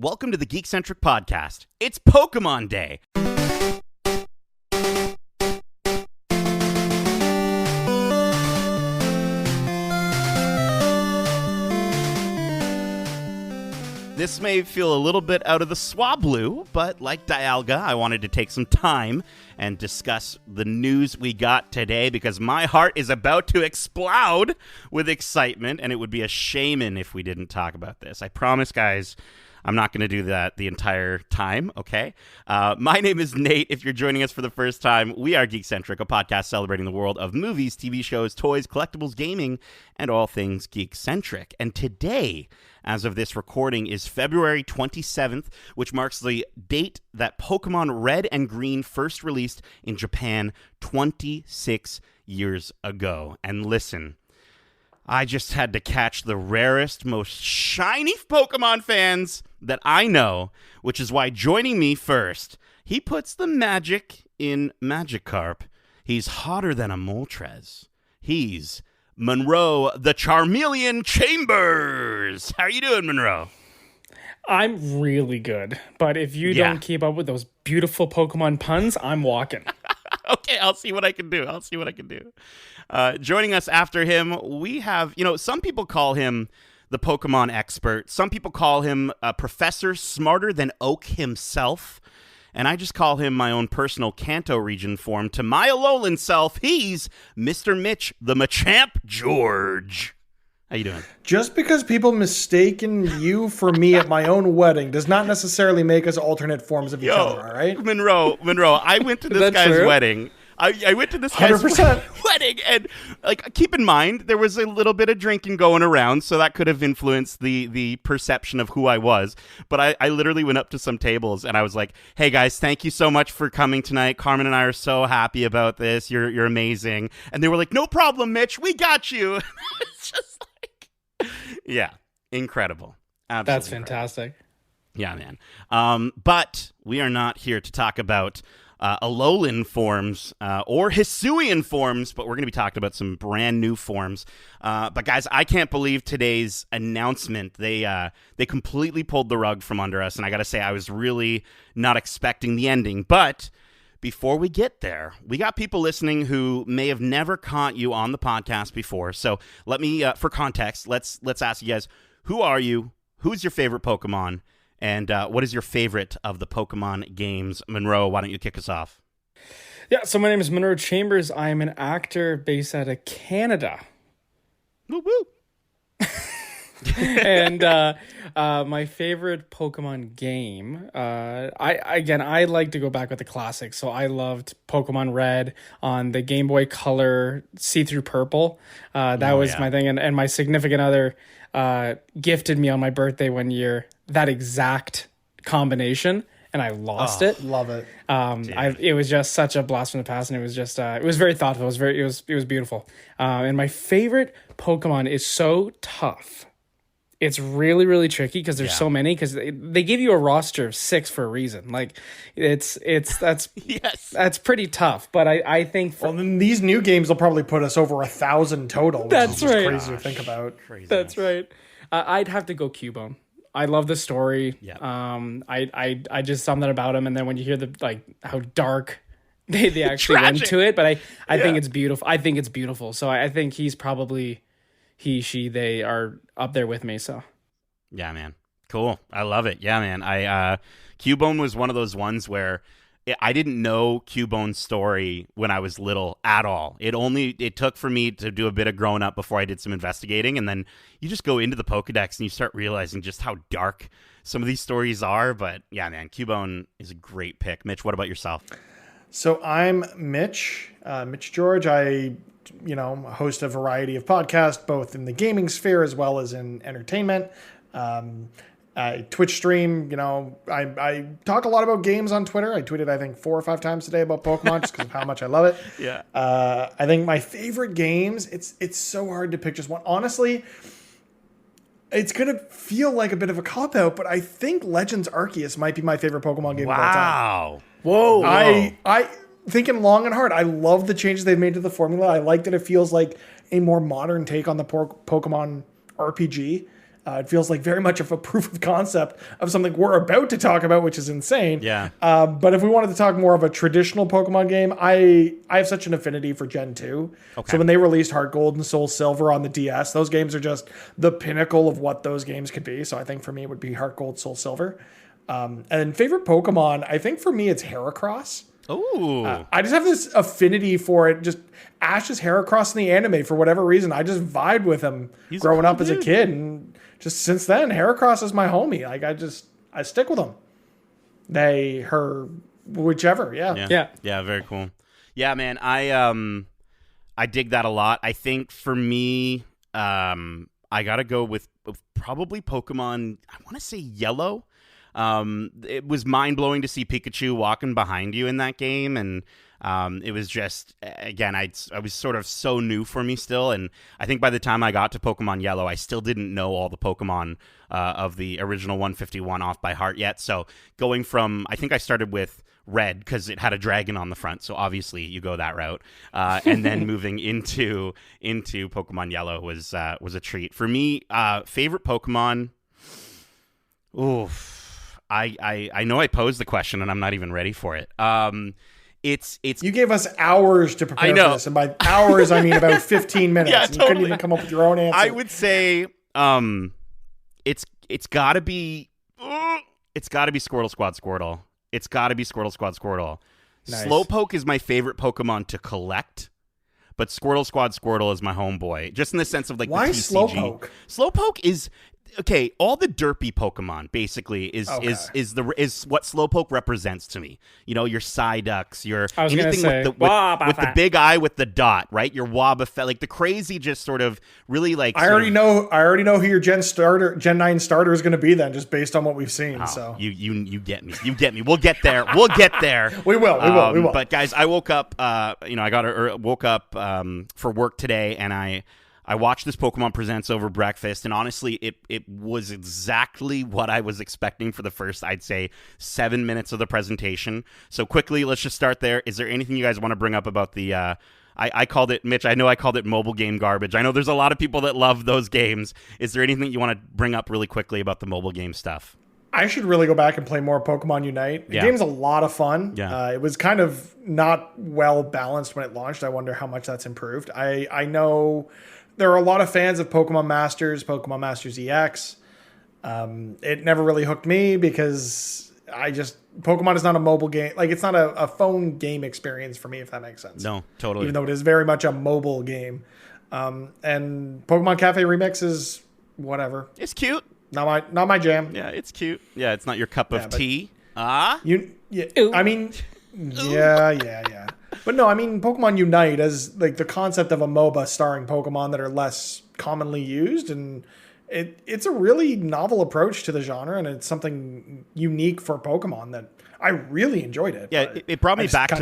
Welcome to the Geekcentric podcast. It's Pokémon Day. This may feel a little bit out of the swablu, but like Dialga, I wanted to take some time and discuss the news we got today because my heart is about to explode with excitement, and it would be a shame if we didn't talk about this. I promise, guys, I'm not going to do that the entire time, okay? My name is Nate. If you're joining us for the first time, we are Geekcentric, a podcast celebrating the world of movies, TV shows, toys, collectibles, gaming, and all things geek-centric. And today, as of this recording, is February 27th, which marks the date that Pokemon Red and Green first released in Japan 26 years ago. And listen, I just had to catch the rarest, most shiny Pokemon fans that I know, which is why joining me first, he puts the magic in Magikarp. He's hotter than a Moltres. He's Munro the Charmeleon Chambers. How are you doing, Munro? I'm really good, but if you don't keep up with those beautiful Pokemon puns, I'm walking. Okay, I'll see what I can do. Joining us after him, we have, some people call him the Pokemon expert. Some people call him a professor smarter than Oak himself. And I just call him my own personal Kanto region form. To my Alolan self, he's Mr. Mitch, the Machamp George. How you doing? Just because people mistaken you for me at my own wedding does not necessarily make us alternate forms of each other, all right? Monroe, I went to this guy's wedding. I went to this guy's 100%. wedding, and keep in mind, there was a little bit of drinking going around, so that could have influenced the perception of who I was. But I literally went up to some tables, and I was like, hey, guys, thank you so much for coming tonight. Carmen and I are so happy about this. You're amazing. And they were like, no problem, Mitch. We got you. It's just like, yeah, incredible. Absolutely That's fantastic. Incredible. Yeah, man. But we are not here to talk about Alolan forms or Hisuian forms, but we're going to be talking about some brand new forms. But guys, I can't believe today's announcement. They completely pulled the rug from under us, and I got to say, I was really not expecting the ending. But before we get there, we got people listening who may have never caught you on the podcast before. So let me, for context, let's ask you guys, who are you? Who's your favorite Pokemon? And what is your favorite of the Pokemon games? Munro, why don't you kick us off? Yeah, so my name is Munro Chambers. I am an actor based out of Canada. Woo woo. And my favorite Pokemon game, I like to go back with the classics. So I loved Pokemon Red on the Game Boy Color See-Through Purple. That was my thing. And my significant other gifted me on my birthday one year that exact combination, and I lost it. Love it. It was just such a blast from the past, and it was just it was very thoughtful. It was beautiful. And my favorite Pokemon is so tough. It's really, really tricky because there's so many, because they give you a roster of 6 for a reason. Like that's Yes, that's pretty tough. But I think then these new games will probably put us over 1,000 total. Which That's is just right. crazy to think about. That's right. I'd have to go Cubone. I love the story. Yeah. I just something about him, and then when you hear how dark they actually went Tragic. to it, but I think it's beautiful. I think it's beautiful. So I think he's probably they are up there with me. So yeah, man, cool. I love it. Yeah, man. Cubone was one of those ones where I didn't know Cubone's story when I was little at all. It took for me to do a bit of growing up before I did some investigating, and then you just go into the Pokedex and you start realizing just how dark some of these stories are. But yeah, man, Cubone is a great pick. Mitch, what about yourself? So I'm Mitch George. I host a variety of podcasts, both in the gaming sphere as well as in entertainment. I Twitch stream, I talk a lot about games on Twitter. I tweeted, I think, 4 or 5 times today about Pokemon just because of how much I love it. Yeah. I think my favorite games, it's so hard to pick just one. Honestly, it's going to feel like a bit of a cop-out, but I think Legends Arceus might be my favorite Pokemon game of all time. Whoa. I thinking long and hard. I love the changes they've made to the formula. I like that it feels like a more modern take on the Pokemon RPG. It feels like very much of a proof of concept of something we're about to talk about, which is insane. Yeah. But if we wanted to talk more of a traditional Pokemon game, I have such an affinity for Gen 2. Okay. So when they released Heart Gold and Soul Silver on the DS, those games are just the pinnacle of what those games could be. So I think for me it would be Heart Gold, Soul Silver. And favorite Pokemon, I think for me it's Heracross. Ooh. I just have this affinity for it. Just Ash's Heracross in the anime, for whatever reason, I just vibed with him growing up as a kid, and just since then, Heracross is my homie. Like I stick with him. They, her, whichever. Yeah. Very cool. Yeah, man. I dig that a lot. I think for me, I gotta go with probably Pokemon. I want to say Yellow. It was mind-blowing to see Pikachu walking behind you in that game, and it was just, again, I was sort of so new for me still, and I think by the time I got to Pokemon Yellow, I still didn't know all the Pokemon of the original 151 off by heart yet, so going from, I think I started with Red, because it had a dragon on the front, so obviously you go that route, and then moving into Pokemon Yellow was a treat. For me, favorite Pokemon, oof. I know I posed the question and I'm not even ready for it. It's you gave us hours to prepare for this, and by hours I mean about 15 minutes. Yeah, totally. You couldn't even come up with your own answer. I would say it's got to be Squirtle Squad Squirtle. It's got to be Squirtle Squad Squirtle. Nice. Slowpoke is my favorite Pokemon to collect, but Squirtle Squad Squirtle is my homeboy. Just in the sense of like why the TCG. Slowpoke? Slowpoke is okay. All the derpy Pokemon basically is what Slowpoke represents to me. You know, your Psyducks, your I was anything say, with the big eye with the dot, right? Your Wobbuffet, like the crazy, just sort of really like. I already know who your Gen 9 starter is going to be then, just based on what we've seen. Oh, so you get me. You get me. We'll get there. We'll get there. We will. But guys, I woke up. Woke up for work today, and I watched this Pokemon Presents over breakfast, and honestly, it was exactly what I was expecting for the first, I'd say, 7 minutes of the presentation. So quickly, let's just start there. Is there anything you guys want to bring up about the? I called it, Mitch, I know I called it mobile game garbage. I know there's a lot of people that love those games. Is there anything you want to bring up really quickly about the mobile game stuff? I should really go back and play more Pokemon Unite. The game's a lot of fun. Yeah. It was kind of not well balanced when it launched. I wonder how much that's improved. I know there are a lot of fans of Pokemon Masters EX. It never really hooked me because Pokemon is not a mobile game. Like, it's not a phone game experience for me, if that makes sense. No, totally. Even though it is very much a mobile game. And Pokemon Cafe Remix is whatever. It's cute. Not my jam. Yeah, it's cute. Yeah, it's not your cup of tea. I mean, yeah. But no, I mean, Pokemon Unite as like the concept of a MOBA starring Pokemon that are less commonly used, and it's a really novel approach to the genre, and it's something unique for Pokemon that I really enjoyed it. Yeah, it brought me back to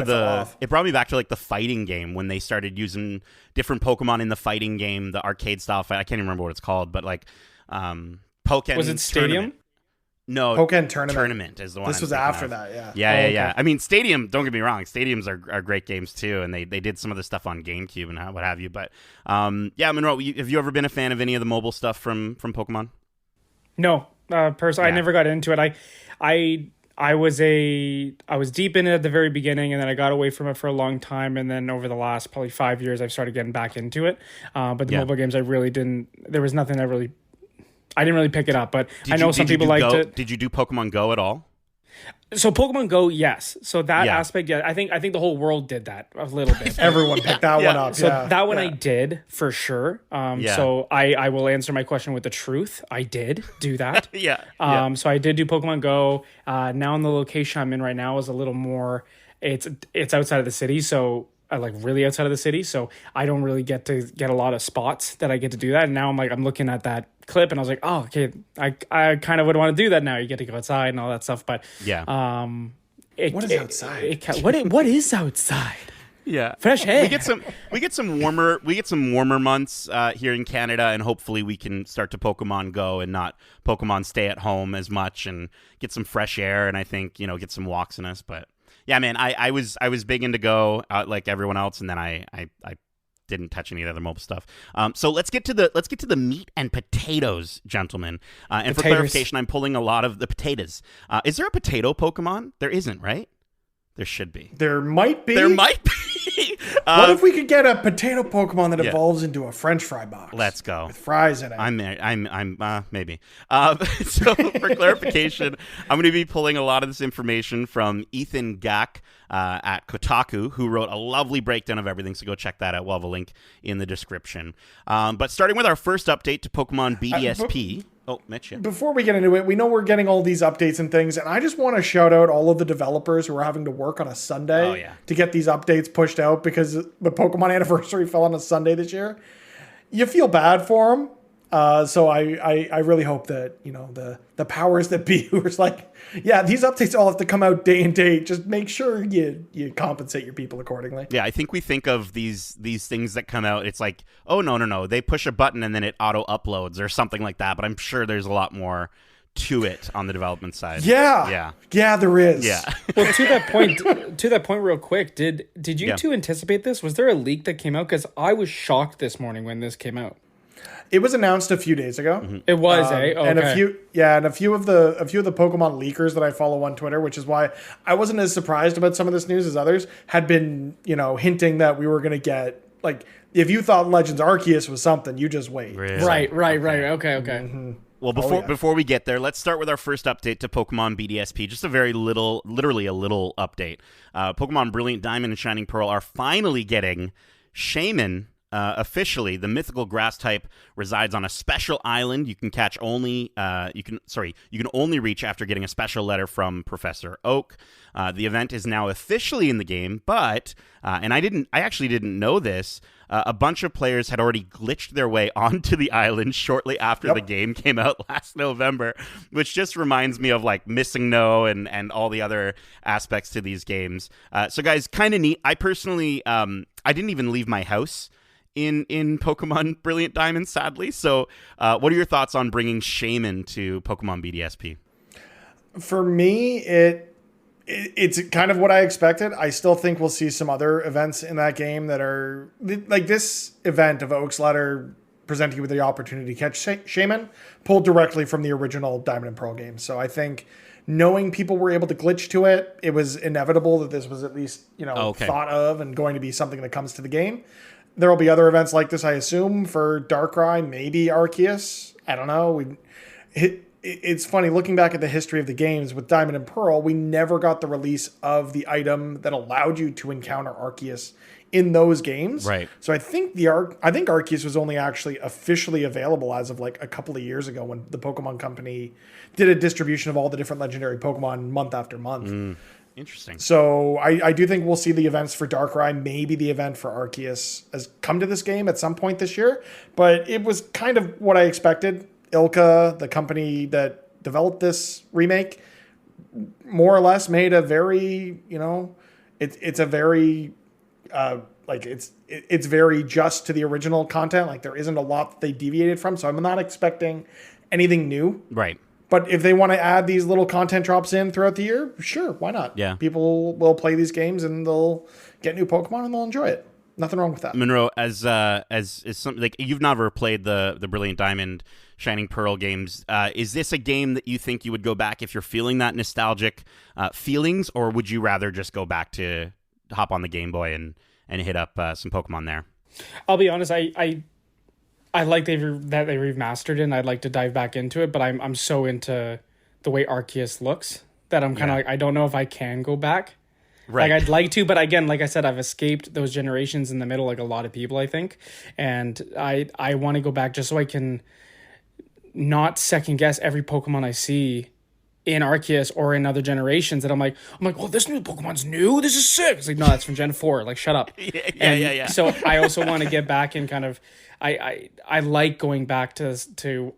like the fighting game when they started using different Pokemon in the fighting game, the arcade style fight. I can't even remember what it's called, but like Pokémon. Was it Stadium? Tournament. No, Pokémon Tournament is the one. This was after that, yeah. Yeah. I mean, Stadium. Don't get me wrong. Stadiums are great games too, and they did some of the stuff on GameCube and what have you. But Monroe, have you ever been a fan of any of the mobile stuff from Pokemon? No, personally, I never got into it. I was deep in it at the very beginning, and then I got away from it for a long time, and then over the last probably 5 years, I've started getting back into it. But the mobile games, I really didn't. There was nothing I didn't really pick it up, but I know some people liked it. Did you do Pokemon Go at all? So Pokemon Go, yes. So that aspect, yeah, I think the whole world did that a little bit. Everyone picked that one up. So that one I did for sure. So I will answer my question with the truth. I did do that. So I did do Pokemon Go. Now in the location I'm in right now is a little more. It's outside of the city, so. Like really outside of the city, so I don't really get to get a lot of spots that I get to do that. And now I'm looking at that clip, and I was like, oh, okay, I kind of would want to do that now. You get to go outside and all that stuff, but what is outside? What is outside? Yeah, fresh air. We get some warmer months here in Canada, and hopefully we can start to Pokemon Go and not Pokemon Stay at Home as much, and get some fresh air, and I think get some walks in us, but. Yeah, man, I was big into Go like everyone else, and then I didn't touch any of the other mobile stuff. So let's get to the meat and potatoes, gentlemen. And for clarification, I'm pulling a lot of the potatoes. Is there a potato Pokemon? There isn't, right? There should be. There might be. What if we could get a potato Pokemon that evolves into a French fry box? Let's go. With fries in it. I'm maybe. So for clarification, I'm going to be pulling a lot of this information from Ethan Gak at Kotaku, who wrote a lovely breakdown of everything. So go check that out. We'll have a link in the description. But starting with our first update to Pokemon BDSP. Mitch, yeah. Before we get into it, we know we're getting all these updates and things, and I just want to shout out all of the developers who are having to work on a Sunday to get these updates pushed out because the Pokemon anniversary fell on a Sunday this year. You feel bad for them. So I really hope that, the powers that be who are like, yeah, these updates all have to come out day and date. Just make sure you compensate your people accordingly. Yeah, I think we think of these things that come out. It's like, oh, no. They push a button and then it auto uploads or something like that. But I'm sure there's a lot more to it on the development side. Yeah, there is. Yeah. Well, to that point, real quick, did you two anticipate this? Was there a leak that came out? Because I was shocked this morning when this came out. It was announced a few days ago. Mm-hmm. It was, Okay. And a few of the Pokemon leakers that I follow on Twitter, which is why I wasn't as surprised about some of this news as others, had been, hinting that we were going to get, like, if you thought Legends Arceus was something, you just wait. Really? Right. Okay. Mm-hmm. Well, before we get there, let's start with our first update to Pokemon BDSP. Just a very literally a little update. Pokemon Brilliant Diamond and Shining Pearl are finally getting Shaman. Officially, the mythical grass type resides on a special island. You can catch only you can only reach after getting a special letter from Professor Oak. The event is now officially in the game, but and I actually didn't know this. A bunch of players had already glitched their way onto the island shortly after the game came out last November, which just reminds me of like Missing No and all the other aspects to these games. So guys, kind of neat. I personally I didn't even leave my house in Pokemon Brilliant Diamond, sadly. So what are your thoughts on bringing Shaman to Pokemon BDSP? For me, it's kind of what I expected. I still think we'll see some other events in that game that are like this event of Oak's letter presenting you with the opportunity to catch Shaman pulled directly from the original Diamond and Pearl game. So I think knowing people were able to glitch to it, it was inevitable that this was at least, thought of and going to be something that comes to the game. There will be other events like this, I assume, for Darkrai, maybe Arceus. I don't know. It's funny, looking back at the history of the games with Diamond and Pearl, we never got the release of the item that allowed you to encounter Arceus in those games. Right. So I think Arceus was only actually officially available as of like a couple of years ago when the Pokemon Company did a distribution of all the different legendary Pokemon month after month. Interesting. So I do think we'll see the events for Darkrai, maybe the event for Arceus has come to this game at some point this year, but it was kind of what I expected. Ilka, the company that developed this remake, more or less made a very, it's a very, it's very just to the original content. Like there isn't a lot that they deviated from, so I'm not expecting anything new. Right. But if they want to add these little content drops in throughout the year, sure, why not? Yeah. People will play these games and they'll get new Pokemon and they'll enjoy it. Nothing wrong with that. Munro, as something like you've never played the Brilliant Diamond, Shining Pearl games, is this a game that you think you would go back if you're feeling that nostalgic feelings, or would you rather just go back to hop on the Game Boy and hit up some Pokemon there? I'll be honest, I like that they remastered it, and I'd like to dive back into it, but I'm so into the way Arceus looks that I'm kind of like, I don't know if I can go back. Right. Like I'd like to, but again, like I said, I've escaped those generations in the middle, like a lot of people, I think. And I want to go back just so I can not second guess every Pokemon I see in Arceus or in other generations that I'm like, well, this new Pokemon's new. This is sick. It's like, no, that's from Gen 4. Like, shut up. Yeah. So I also want to get back and kind of, I like going back to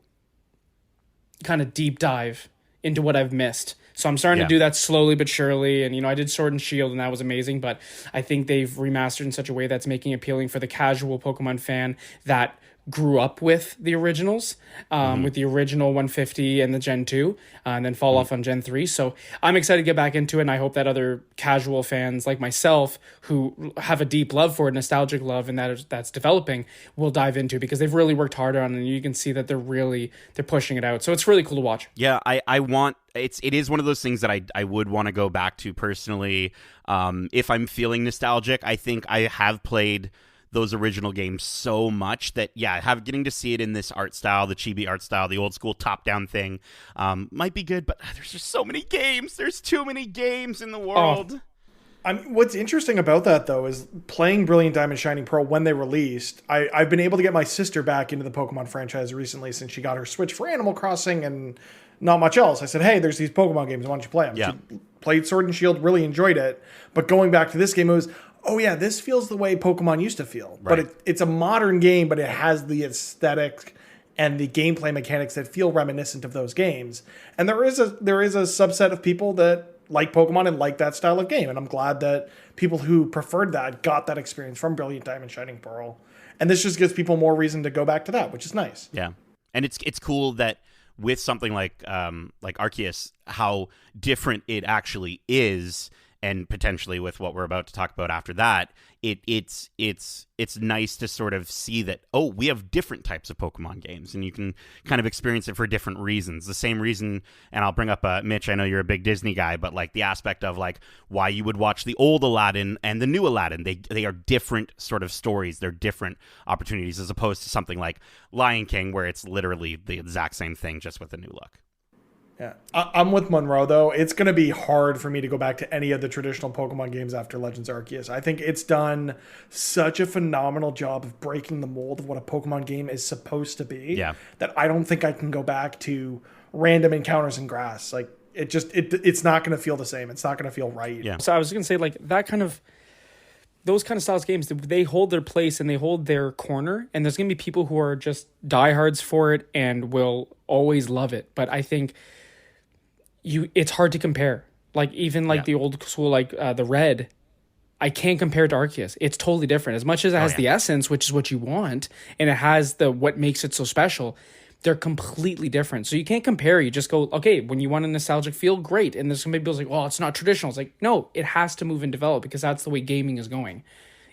kind of deep dive into what I've missed. So I'm starting to do that slowly but surely. And, I did Sword and Shield and that was amazing, but I think they've remastered in such a way that's making it appealing for the casual Pokemon fan that grew up with the originals, with the original 150 and the Gen 2, and then fall off on Gen 3. So I'm excited to get back into it, and I hope that other casual fans like myself who have a deep love for it, nostalgic love, and that's developing, will dive into it, because they've really worked hard on it, and you can see that they're pushing it out. So it's really cool to watch. Yeah, it is one of those things that I would want to go back to personally. If I'm feeling nostalgic, I think I have played those original games so much that, getting to see it in this art style, the chibi art style, the old school top-down thing, might be good, but there's just so many games. There's too many games in the world. What's interesting about that, though, is playing Brilliant Diamond Shining Pearl when they released. I've been able to get my sister back into the Pokemon franchise recently since she got her Switch for Animal Crossing and not much else. I said, hey, there's these Pokemon games. Why don't you play them? Yeah. She played Sword and Shield, really enjoyed it. But going back to this game, it was, oh yeah, this feels the way Pokemon used to feel. Right. But it's a modern game, but it has the aesthetic and the gameplay mechanics that feel reminiscent of those games. And there is a subset of people that like Pokemon and like that style of game. And I'm glad that people who preferred that got that experience from Brilliant Diamond Shining Pearl. And this just gives people more reason to go back to that, which is nice. Yeah. And it's cool that with something like Arceus, how different it actually is, and potentially with what we're about to talk about after that, it's nice to sort of see that, oh, we have different types of Pokemon games, and you can kind of experience it for different reasons. The same reason, and I'll bring up Mitch, I know you're a big Disney guy, but like the aspect of like why you would watch the old Aladdin and the new Aladdin. They are different sort of stories. They're different opportunities, as opposed to something like Lion King, where it's literally the exact same thing, just with a new look. Yeah, I'm with Munro, though. It's going to be hard for me to go back to any of the traditional Pokemon games after Legends Arceus. I think it's done such a phenomenal job of breaking the mold of what a Pokemon game is supposed to be, that I don't think I can go back to random encounters in grass. Like, it's not going to feel the same. It's not going to feel right. Yeah. So I was going to say, like, those kind of styles games, they hold their place and they hold their corner, and there's going to be people who are just diehards for it and will always love it. But I think it's hard to compare. Like, even like the old school, like the Red, I can't compare it to Arceus. It's totally different. As much as it has the essence, which is what you want, and it has what makes it so special, they're completely different. So you can't compare. You just go, okay, when you want a nostalgic feel, great. And there's some people like, well, it's not traditional. It's like, no, it has to move and develop, because that's the way gaming is going.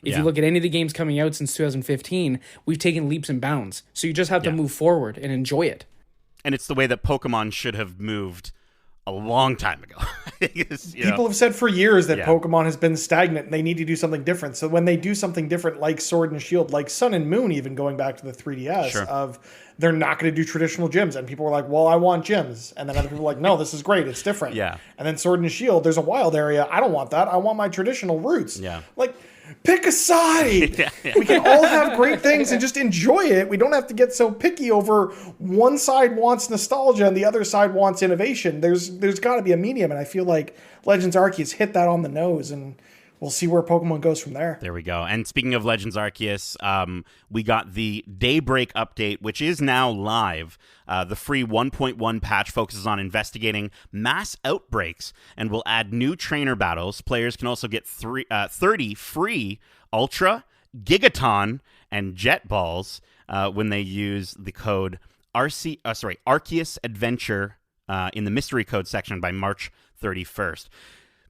If you look at any of the games coming out since 2015, we've taken leaps and bounds. So you just have to move forward and enjoy it. And it's the way that Pokemon should have moved a long time ago. People have said for years that Pokemon has been stagnant and they need to do something different. So when they do something different, like Sword and Shield, like Sun and Moon, even going back to the 3DS, of they're not going to do traditional gyms. And people were like, well, I want gyms. And then other people were like, no, this is great. It's different. Yeah. And then Sword and Shield, there's a wild area. I don't want that. I want my traditional roots. Yeah. Like, pick a side. We can all have great things and just enjoy it. We don't have to get so picky over one side wants nostalgia and the other side wants innovation. There's got to be a medium, and I feel like Legends Arceus hit that on the nose, and we'll see where Pokemon goes from there. There we go. And speaking of Legends Arceus, we got the Daybreak update, which is now live. The free 1.1 patch focuses on investigating mass outbreaks and will add new trainer battles. Players can also get 30 free Ultra, Gigaton, and Jet Balls when they use the code Arceus Adventure in the mystery code section by March 31st.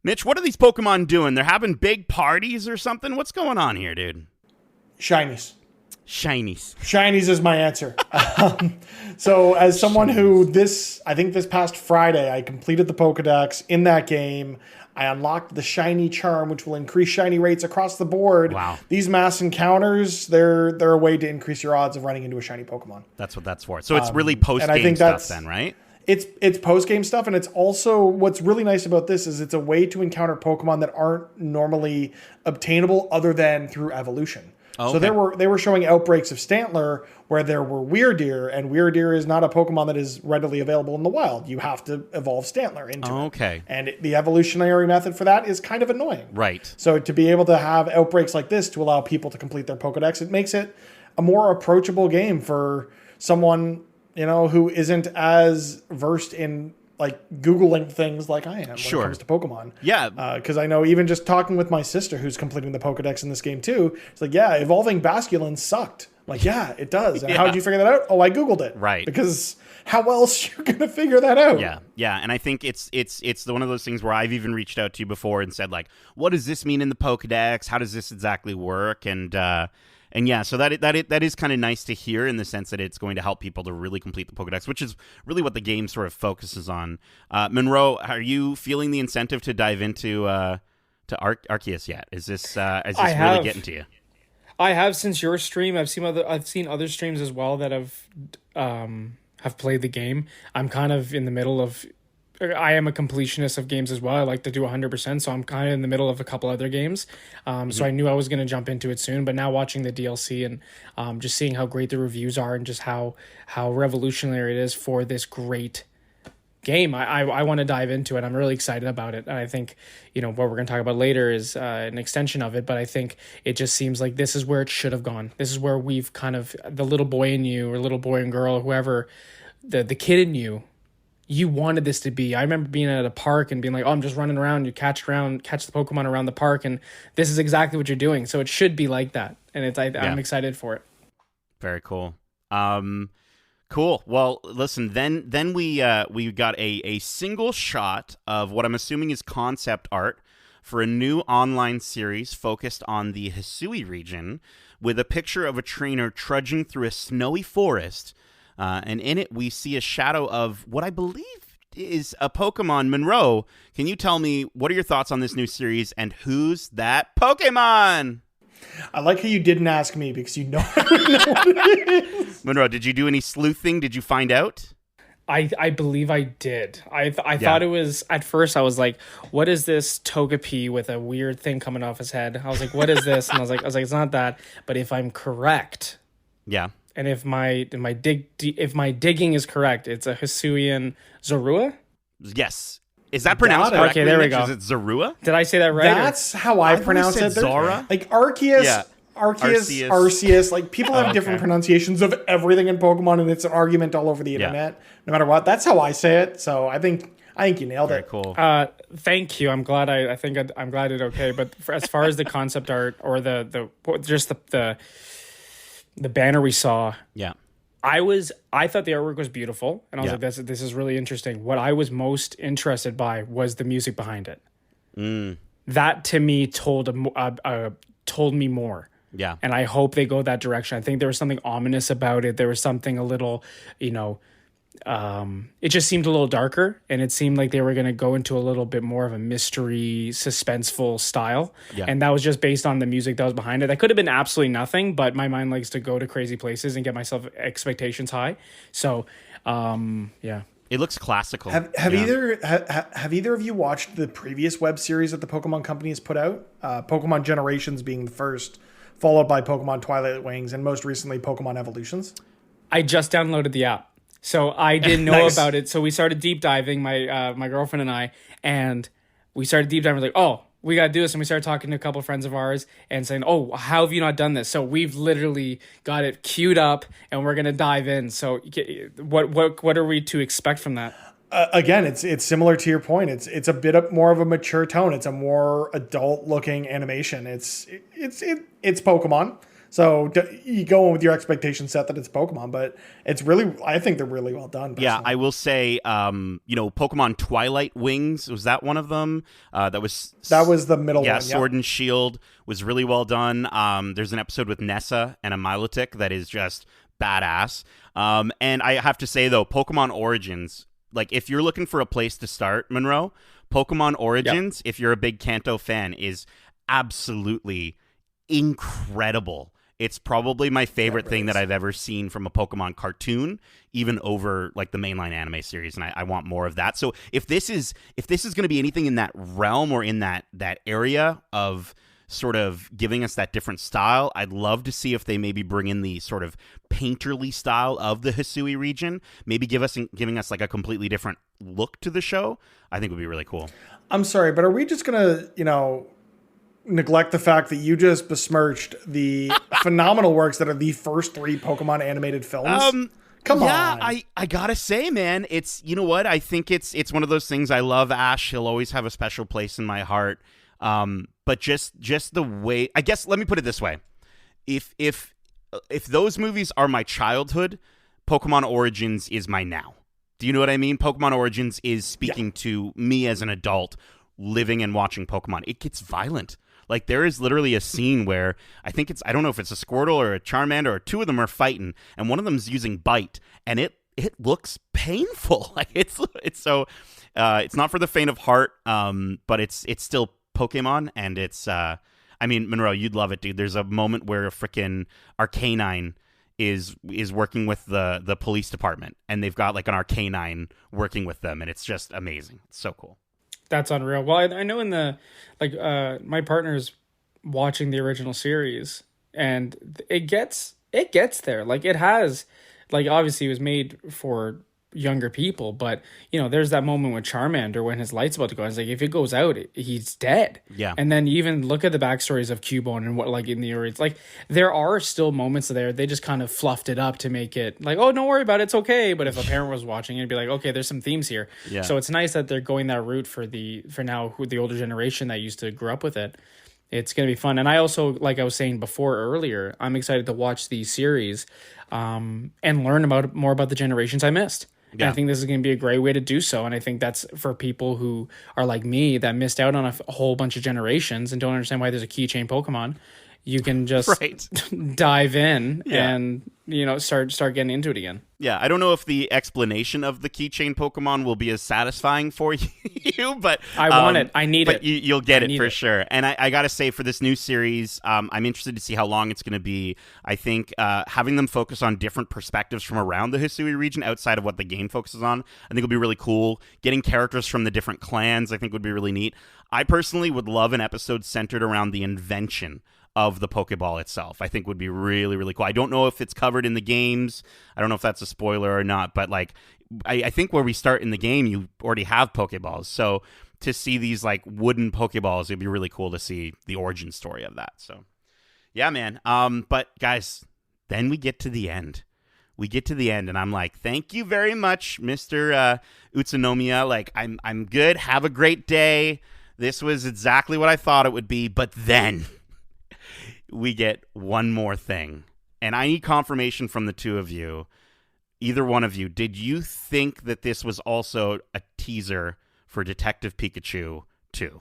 Mitch, what are these Pokemon doing? They're having big parties or something? What's going on here, dude? Shinies. Shinies is my answer. So as someone who I think this past Friday, I completed the Pokedex in that game. I unlocked the shiny charm, which will increase shiny rates across the board. Wow. These mass encounters, they're a way to increase your odds of running into a shiny Pokemon. That's what that's for. So it's really post-game stuff then, right? It's post-game stuff, and it's also, what's really nice about this is it's a way to encounter Pokemon that aren't normally obtainable other than through evolution. Okay. So they were showing outbreaks of Stantler where there were Weirdeer, and Weirdeer is not a Pokemon that is readily available in the wild. You have to evolve Stantler into it. Okay. And the evolutionary method for that is kind of annoying. Right. So to be able to have outbreaks like this to allow people to complete their Pokedex, it makes it a more approachable game for someone, who isn't as versed in like Googling things like I am when it comes to Pokemon. Yeah. Because I know even just talking with my sister who's completing the Pokedex in this game too, it's like, evolving Basculin sucked. like, yeah, it does. And how did you figure that out? Oh, I Googled it. Right. Because how else you going to figure that out? Yeah. And I think it's one of those things where I've even reached out to you before and said, like, what does this mean in the Pokedex? How does this exactly work? And yeah, so that is kind of nice to hear in the sense that it's going to help people to really complete the Pokedex, which is really what the game sort of focuses on. Monroe, are you feeling the incentive to dive into to Arceus yet? Is this really getting to you? I have since your stream. I've seen other streams as well that have played the game. I'm kind of in the middle of. I am a completionist of games as well. I like to do 100%, so I'm kind of in the middle of a couple other games. So I knew I was going to jump into it soon, but now watching the DLC and just seeing how great the reviews are and just how revolutionary it is for this great game, I want to dive into it. I'm really excited about it. And I think, what we're going to talk about later is an extension of it, but I think it just seems like this is where it should have gone. This is where we've kind of, the little boy in you or little boy and girl, whoever, the kid in you wanted this to be. I remember being at a park and being like, oh, I'm just running around. You catch the Pokemon around the park, and this is exactly what you're doing. So it should be like that. And I'm excited for it. Very cool. Cool. Well, listen, then we got a single shot of what I'm assuming is concept art for a new online series focused on the Hisui region, with a picture of a trainer trudging through a snowy forest. And in it, we see a shadow of what I believe is a Pokemon. Monroe, can you tell me, what are your thoughts on this new series, and who's that Pokemon? I like how you didn't ask me because you know I would know what it is. Monroe, did you do any sleuthing? Did you find out? I believe I did. I thought it was, at first I was like, what is this Togepi with a weird thing coming off his head? I was like, what is this? And I was like, it's not that. But if I'm correct. Yeah. And if my digging is correct, it's a Hisuian Zorua? Yes. Is that pronounced correctly? Okay, there we go. Is it Zorua? Did I say that right? That's how I pronounce it. Zora? Like Arceus, Arceus. Like, people have different pronunciations of everything in Pokemon, and it's an argument all over the internet. No matter what, that's how I say it. So I think you nailed Very it. Cool. Thank you. I'm glad. I'm glad I did okay. But as far as the concept art or the banner we saw, I thought the artwork was beautiful, and I was like, this is really interesting. What I was most interested by was the music behind it. That to me told me more. Yeah. And I hope they go that direction. I think there was something ominous about it. There was something a little, it just seemed a little darker, and it seemed like they were going to go into a little bit more of a mystery, suspenseful style. Yeah. And that was just based on the music that was behind it. That could have been absolutely nothing, but my mind likes to go to crazy places and get myself expectations high. So, yeah. It looks classical. Have either of you watched the previous web series that the Pokemon Company has put out? Pokemon Generations being the first, followed by Pokemon Twilight Wings, and most recently Pokemon Evolutions. I just downloaded the app, so I didn't know about it. So we started deep diving, my girlfriend and I, and we started deep diving. Like, oh, we got to do this. And we started talking to a couple of friends of ours and saying, oh, how have you not done this? So we've literally got it queued up, and we're going to dive in. So what are we to expect from that? Again, it's similar to your point. It's a bit more of a mature tone. It's a more adult looking animation. It's Pokemon. So you go in with your expectation set that it's Pokemon, but it's really, I think they're really well done. Personally. Yeah, I will say, Pokemon Twilight Wings, was that one of them? That was the middle one. Yeah, Sword and Shield was really well done. There's an episode with Nessa and a Milotic that is just badass. And I have to say, though, Pokemon Origins, like, if you're looking for a place to start, Monroe, Pokemon Origins, if you're a big Kanto fan, is absolutely incredible. It's probably my favorite thing that I've ever seen from a Pokemon cartoon, even over like the mainline anime series, and I want more of that. So if this is going to be anything in that realm or in that area of sort of giving us that different style, I'd love to see if they maybe bring in the sort of painterly style of the Hisui region, maybe giving us like a completely different look to the show. I think would be really cool. I'm sorry, but are we just going to, neglect the fact that you just besmirched the phenomenal works that are the first 3 Pokemon animated films? Come on. I gotta say, man, it's, you know what? I think it's one of those things. I love Ash. He'll always have a special place in my heart. But just the way, I guess, let me put it this way. If if those movies are my childhood, Pokemon Origins is my now. Do you know what I mean? Pokemon Origins is speaking to me as an adult living and watching Pokemon. It gets violent. Like, there is literally a scene where I don't know if it's a Squirtle or a Charmander, or two of them are fighting, and one of them's using Bite, and it looks painful. Like, it's so it's not for the faint of heart, but it's still Pokemon, and it's I mean, Monroe, you'd love it, dude. There's a moment where a freaking Arcanine is working with the police department, and they've got like an Arcanine working with them, and it's just amazing. It's so cool. That's unreal. Well, I know in the my partner's watching the original series, and it gets there. Like, it has, like, obviously it was made for younger people, but there's that moment with Charmander when his light's about to go. It's like, if it goes out, he's dead. Yeah. And then you even look at the backstories of Cubone and what, like, in the it's like there are still moments there. They just kind of fluffed it up to make it like, oh, don't worry about it, it's okay. But if a parent was watching, it'd be like, okay, there's some themes here. Yeah. So it's nice that they're going that route for now the older generation that used to grow up with it. It's going to be fun. And I also, like I was saying before earlier, I'm excited to watch the series and learn more about the generations I missed. Yeah. And I think this is going to be a great way to do so. And I think that's for people who are like me that missed out on a whole bunch of generations and don't understand why there's a keychain Pokemon. You can just dive in and, start getting into it again. Yeah, I don't know if the explanation of the keychain Pokemon will be as satisfying for you, but I want it. I need it. You'll get it for sure. And I got to say, for this new series, I'm interested to see how long it's going to be. I think having them focus on different perspectives from around the Hisui region outside of what the game focuses on, I think will be really cool. Getting characters from the different clans, I think, would be really neat. I personally would love an episode centered around the invention of the Pokeball itself. I think would be really, really cool. I don't know if it's covered in the games. I don't know if that's a spoiler or not, but like, I think where we start in the game, you already have Pokeballs. So to see these like wooden Pokeballs, it'd be really cool to see the origin story of that. So yeah, man. But guys, then we get to the end. And I'm like, thank you very much, Mr. Utsunomiya. Like, I'm good. Have a great day. This was exactly what I thought it would be. But then we get one more thing, and I need confirmation from the two of you. Either one of you, did you think that this was also a teaser for Detective Pikachu 2?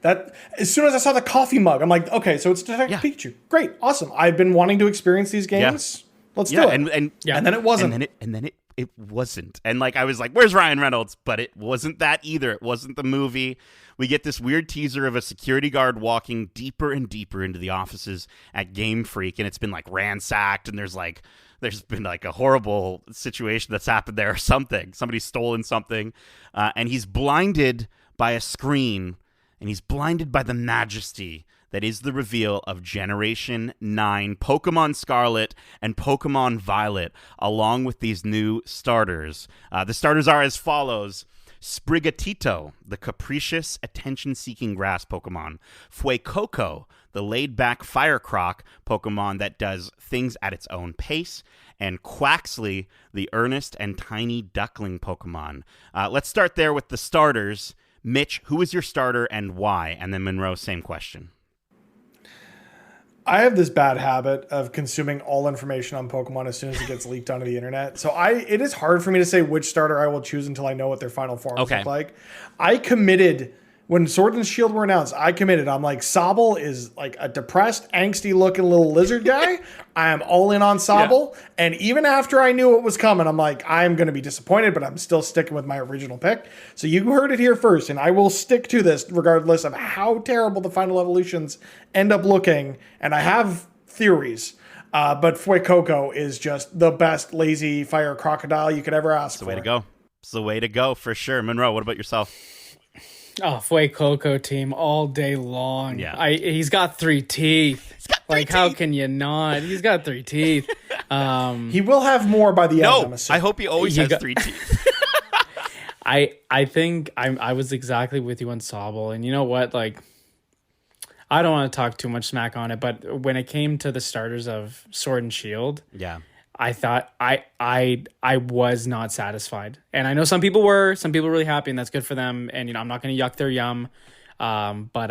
That, as soon as I saw the coffee mug, I'm like, okay, so it's Detective Pikachu. Great, awesome. I've been wanting to experience these games. Let's do it. And then it wasn't. And then it wasn't. And like, I was like, where's Ryan Reynolds? But it wasn't that either. It wasn't the movie. We get this weird teaser of a security guard walking deeper and deeper into the offices at Game Freak, and it's been like ransacked, and there's been like a horrible situation that's happened there or something. Somebody's stolen something, and he's blinded by a screen, and he's blinded by the majesty that is the reveal of Generation 9 Pokemon Scarlet and Pokemon Violet, along with these new starters. The starters are as follows: Sprigatito, the capricious, attention-seeking grass Pokemon; Fuecoco, the laid-back fire croc Pokemon that does things at its own pace; and Quaxley, the earnest and tiny duckling Pokemon. Let's start there with the starters. Mitch, who is your starter and why? And then Monroe, same question. I have this bad habit of consuming all information on Pokemon as soon as it gets leaked onto the internet. So it is hard for me to say which starter I will choose until I know what their final forms look like. I committed when Sword and Shield were announced. I'm like, Sobble is like a depressed, angsty looking little lizard guy. I am all in on Sobble. Yeah. And even after I knew what was coming, I'm like, I'm going to be disappointed, but I'm still sticking with my original pick. So you heard it here first, and I will stick to this regardless of how terrible the final evolutions end up looking. And I have theories. But Fuecoco is just the best lazy fire crocodile you could ever ask for. It's the way to go. It's the way to go for sure. Monroe, what about yourself? Oh, Fuecoco team all day long. Yeah. He's got 3 teeth. How can you not? He's got 3 teeth. He will have more by the end. I hope he always has 3 teeth. I think I was exactly with you on Sobble, and you know what? Like, I don't want to talk too much smack on it, but when it came to the starters of Sword and Shield, yeah, I thought I was not satisfied. And I know some people were really happy, and that's good for them. And, I'm not going to yuck their yum. But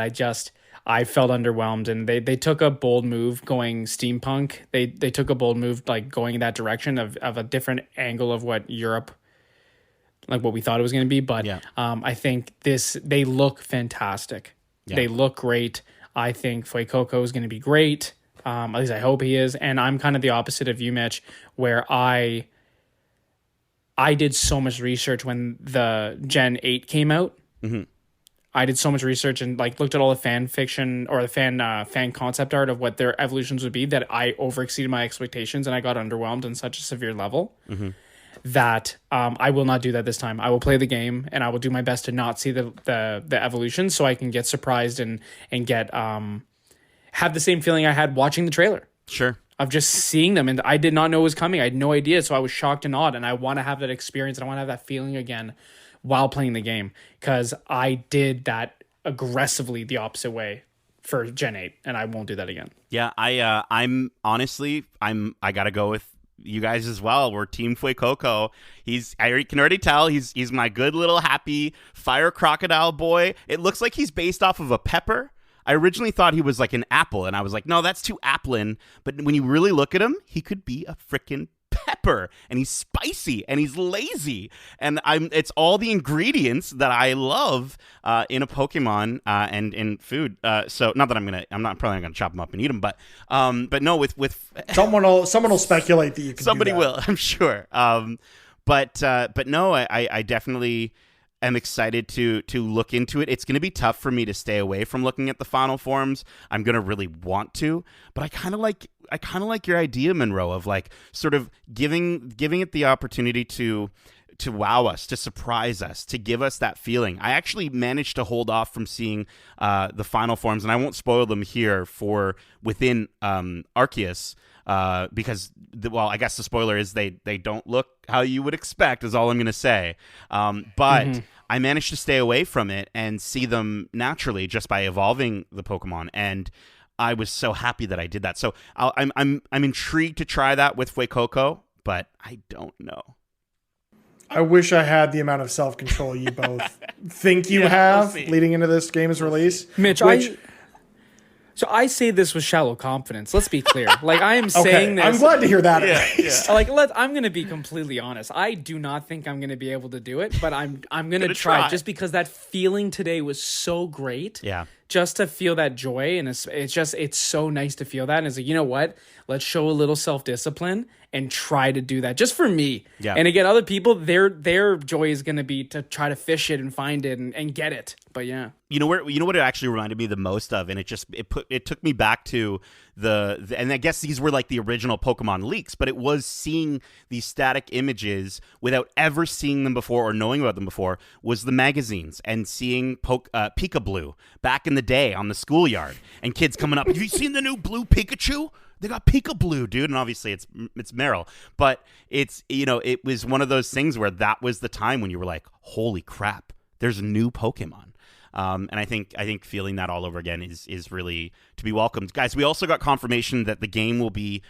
I felt underwhelmed, and they took a bold move going steampunk. They took a bold move like going in that direction of a different angle of what Europe, like what we thought it was going to be. But I think they look fantastic. Yeah. They look great. I think Fuecoco is going to be great. At least I hope he is. And I'm kind of the opposite of you, Mitch, where I did so much research when the Gen 8 came out. Mm-hmm. I did so much research and like looked at all the fan fiction or the fan concept art of what their evolutions would be that I overexceeded my expectations and I got underwhelmed on such a severe level that I will not do that this time. I will play the game and I will do my best to not see the evolution so I can get surprised and get have the same feeling I had watching the trailer. Sure. Of just seeing them, and I did not know it was coming. I had no idea, so I was shocked and awed, and I want to have that experience and I want to have that feeling again while playing the game, because I did that aggressively the opposite way for Gen 8, and I won't do that again. Yeah, I'm honestly, I gotta go with you guys as well. We're Team Fuecoco. I can already tell he's my good little happy fire crocodile boy. It looks like he's based off of a pepper. I originally thought he was like an apple, and I was like, no, that's too applin. But when you really look at him, he could be a freaking pepper, and he's spicy, and he's lazy, and it's all the ingredients that I love in a Pokemon and in food. So not that I'm probably not gonna chop them up and eat them, but no, with someone will speculate that you can. Somebody do that. will, I'm sure. But no, I definitely am excited to look into it. It's going to be tough for me to stay away from looking at the final forms. I'm going to really want to, but I kind of like your idea, Munro, of like sort of giving it the opportunity to wow us, to surprise us, to give us that feeling. I actually managed to hold off from seeing the final forms, and I won't spoil them here for within Arceus. Because, I guess the spoiler is they don't look how you would expect, is all I'm going to say. But I managed to stay away from it and see them naturally just by evolving the Pokemon, and I was so happy that I did that. So I'm intrigued to try that with Fuecoco, but I don't know. I wish I had the amount of self-control you both think you have leading into this game's release. Mitch, So I say this with shallow confidence. Let's be clear. Like, I am saying this. I'm glad to hear that. Like, I'm going to be completely honest. I do not think I'm going to be able to do it, but I'm going to try just because that feeling today was so great. Yeah. Just to feel that joy, and it's so nice to feel that. And it's like, you know what? Let's show a little self-discipline and try to do that just for me. Yeah. And again, other people, their joy is going to be to try to fish it and find it and get it. But yeah. You know what it actually reminded me the most of, and it took me back to the and I guess these were like the original Pokemon leaks, but it was seeing these static images without ever seeing them before or knowing about them before, was the magazines and seeing Peekaboo back in the day on the schoolyard, and kids coming up, have you seen the new blue Pikachu? They got Peekaboo, dude, and obviously it's Meryl, but it was one of those things where that was the time when you were like, holy crap, there's a new Pokemon. And I think feeling that all over again is really to be welcomed. Guys, we also got confirmation that the game will be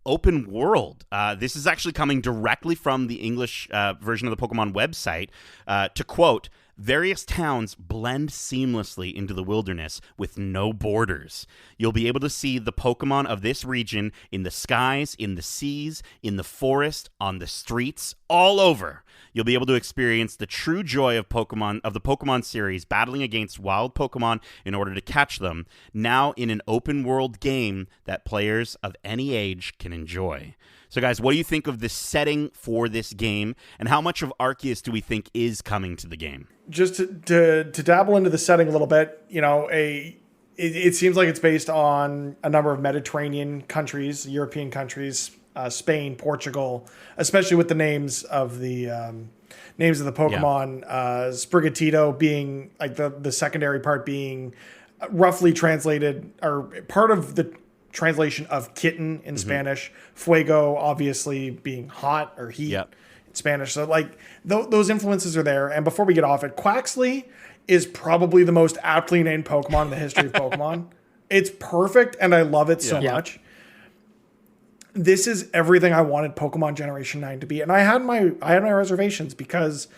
open world. This is actually coming directly from the English version of the Pokemon website. To quote, various towns blend seamlessly into the wilderness with no borders. You'll be able to see the Pokemon of this region in the skies, in the seas, in the forest, on the streets, all over. You'll be able to experience the true joy of the Pokemon series, battling against wild Pokemon in order to catch them, now in an open world game that players of any age can enjoy. So guys, what do you think of the setting for this game, and how much of Arceus do we think is coming to the game? Just to dabble into the setting a little bit, it seems like it's based on a number of Mediterranean countries, European countries, Spain, Portugal, especially with the names of the Pokemon. Sprigatito being like the secondary part being roughly translated, or part of the translation of kitten in Spanish. Fuego obviously being hot or heat in Spanish. So like those influences are there. And before we get off it, Quaxley is probably the most aptly named Pokemon in the history of Pokemon. It's perfect, and I love it so much. This is everything I wanted Pokemon Generation 9 to be. And I had my reservations, because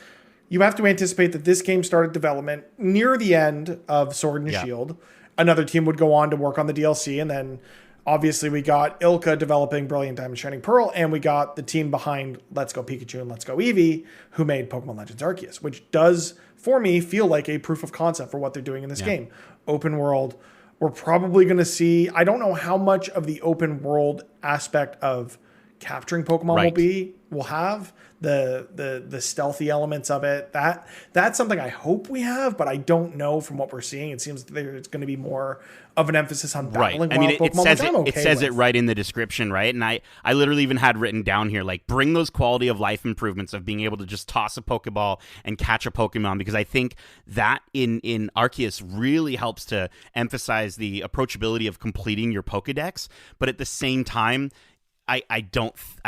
you have to anticipate that this game started development near the end of Sword and Shield. another team would go on to work on the DLC. And then obviously we got Ilka developing Brilliant Diamond Shining Pearl, and we got the team behind Let's Go Pikachu and Let's Go Eevee, who made Pokemon Legends Arceus, which does, for me, feel like a proof of concept for what they're doing in this game. Open world. We're probably going to see, I don't know how much of the open world aspect of capturing Pokemon will have the stealthy elements of it. That's something I hope we have, but I don't know from what we're seeing. It seems there's going to be more of an emphasis on battling wild Pokemon. It says it right in the description, right? And I literally even had written down here, like, bring those quality of life improvements of being able to just toss a Pokeball and catch a Pokemon, because I think that in Arceus really helps to emphasize the approachability of completing your Pokedex, but at the same time,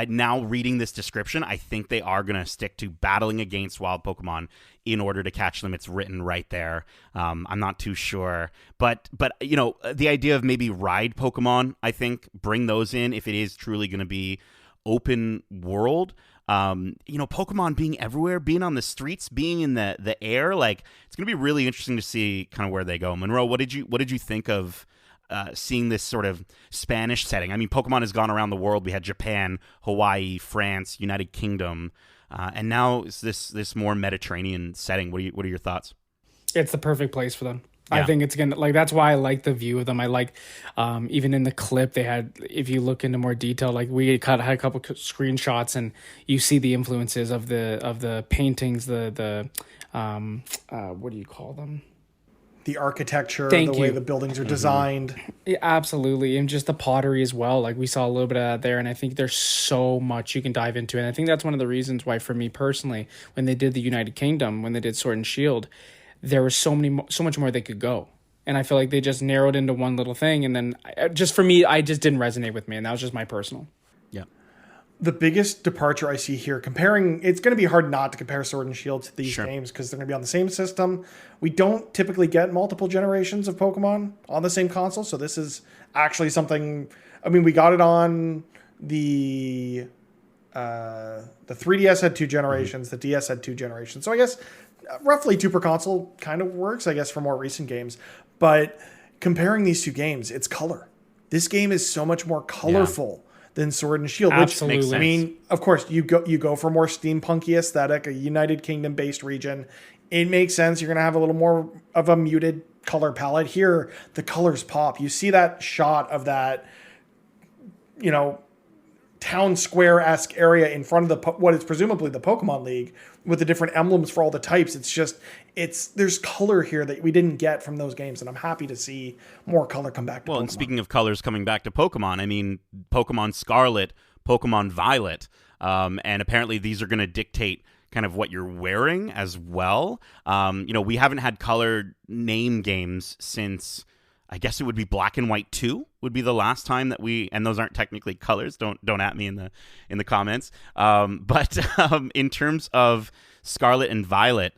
now reading this description, I think they are going to stick to battling against wild Pokemon in order to catch them. It's written right there. I'm not too sure, but the idea of maybe ride Pokemon, I think, bring those in if it is truly going to be open world. Pokemon being everywhere, being on the streets, being in the air, like, it's going to be really interesting to see kind of where they go. Monroe, what did you think of seeing this sort of Spanish setting? I mean, Pokemon has gone around the world. We had Japan, Hawaii, France, United Kingdom, and now it's this more Mediterranean setting. What are your thoughts? It's the perfect place for them. Yeah. I think it's gonna, like, that's why I like the view of them. I like, even in the clip they had, if you look into more detail, like, we had a couple screenshots and you see the influences of the paintings, the what do you call them? The architecture, Thank way you. the buildings are designed. Yeah, absolutely. And just the pottery as well. Like, we saw a little bit of that there. And I think there's so much you can dive into. And I think that's one of the reasons why, for me personally, when they did the United Kingdom, when they did Sword and Shield, there was so much more they could go. And I feel like they just narrowed into one little thing. And then just for me, I just didn't resonate with me. And that was just my personal. Yeah. The biggest departure I see here, it's going to be hard not to compare Sword and Shield to these games because they're going to be on the same system. We don't typically get multiple generations of Pokemon on the same console, so this is actually something. I mean, we got it on the 3DS had 2 generations, the DS had 2 generations. So I guess roughly 2 per console kind of works, I guess, for more recent games. But comparing these 2 games, it's color. This game is so much more colorful than Sword and Shield. Absolutely. Which, I mean, of course, you go for more steampunky aesthetic, a United Kingdom based region. It makes sense. You're going to have a little more of a muted color palette. Here, the colors pop. You see that shot of that, town square-esque area in front of what is presumably the Pokemon League with the different emblems for all the types. There's color here that we didn't get from those games, and I'm happy to see more color come back to Pokemon. And speaking of colors coming back to Pokemon, I mean, Pokemon Scarlet, Pokemon Violet, and apparently these are going to dictate kind of what you're wearing as well. We haven't had colored name games since, I guess it would be Black and White 2 would be the last time that and those aren't technically colors. Don't at me in the comments. But in terms of Scarlet and Violet,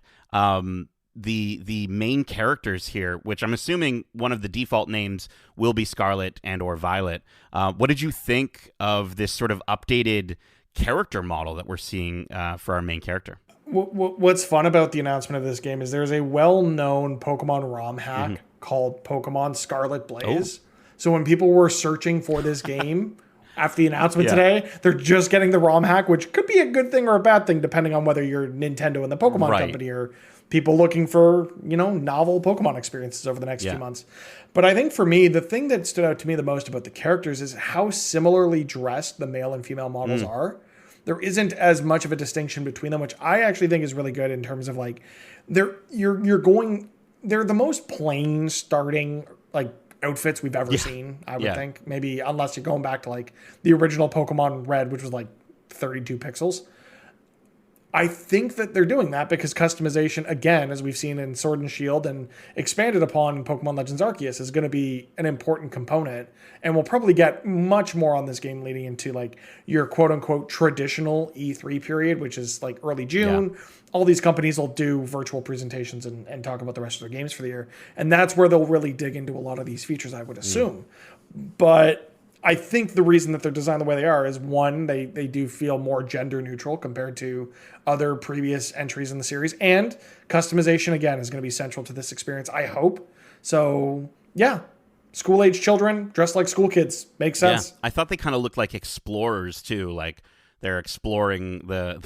the main characters here, which I'm assuming one of the default names will be Scarlet and or Violet. What did you think of this sort of updated character model that we're seeing for our main character? What's fun about the announcement of this game is there's a well-known Pokemon ROM hack called Pokemon Scarlet Blaze. So when people were searching for this game after the announcement today, they're just getting the ROM hack, which could be a good thing or a bad thing, depending on whether you're Nintendo and the Pokemon Company or people looking for, novel Pokemon experiences over the next few months. But I think for me, the thing that stood out to me the most about the characters is how similarly dressed the male and female models are. There isn't as much of a distinction between them, which I actually think is really good in terms of like they're the most plain starting like outfits we've ever seen, I would think. Maybe unless you're going back to like the original Pokemon Red, which was like 32 pixels. I think that they're doing that because customization, again, as we've seen in Sword and Shield and expanded upon in Pokemon Legends Arceus, is going to be an important component. And we'll probably get much more on this game leading into like your quote unquote traditional E3 period, which is like early June. Yeah. All these companies will do virtual presentations and talk about the rest of their games for the year. And that's where they'll really dig into a lot of these features, I would assume. But I think the reason that they're designed the way they are is, one, they do feel more gender neutral compared to other previous entries in the series. And customization, again, is going to be central to this experience, I hope. So, Yeah. School-age children dressed like school kids. Makes sense. Yeah, I thought they kind of looked like explorers too, like they're exploring the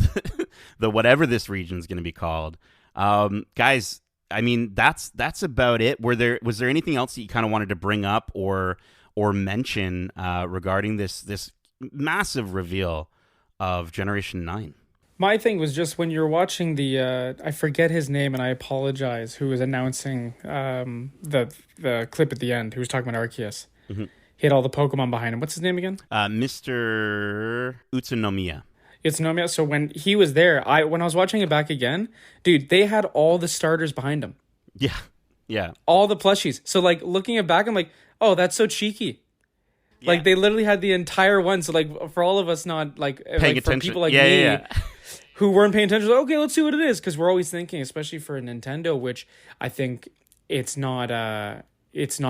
the whatever this region's going to be called. Guys, I mean that's about it. Was there anything else that you kind of wanted to bring up or mention regarding this massive reveal of Generation 9? My thing was just when you're watching the I forget his name and I apologize, who was announcing the clip at the end, who was talking about Arceus. Mm-hmm. He had all the Pokemon behind him. What's his name again? Mr. Utsunomiya. Utsunomiya. So when he was there, when I was watching it back again, dude, they had all the starters behind him. Yeah. Yeah. All the plushies. So like looking it back, I'm like, oh, that's so cheeky. Yeah. Like they literally had the entire one. So like for all of us not like paying attention, for people like me who weren't paying attention, like, okay, let's see what it is, because we're always thinking, especially for a Nintendo, which I think it's not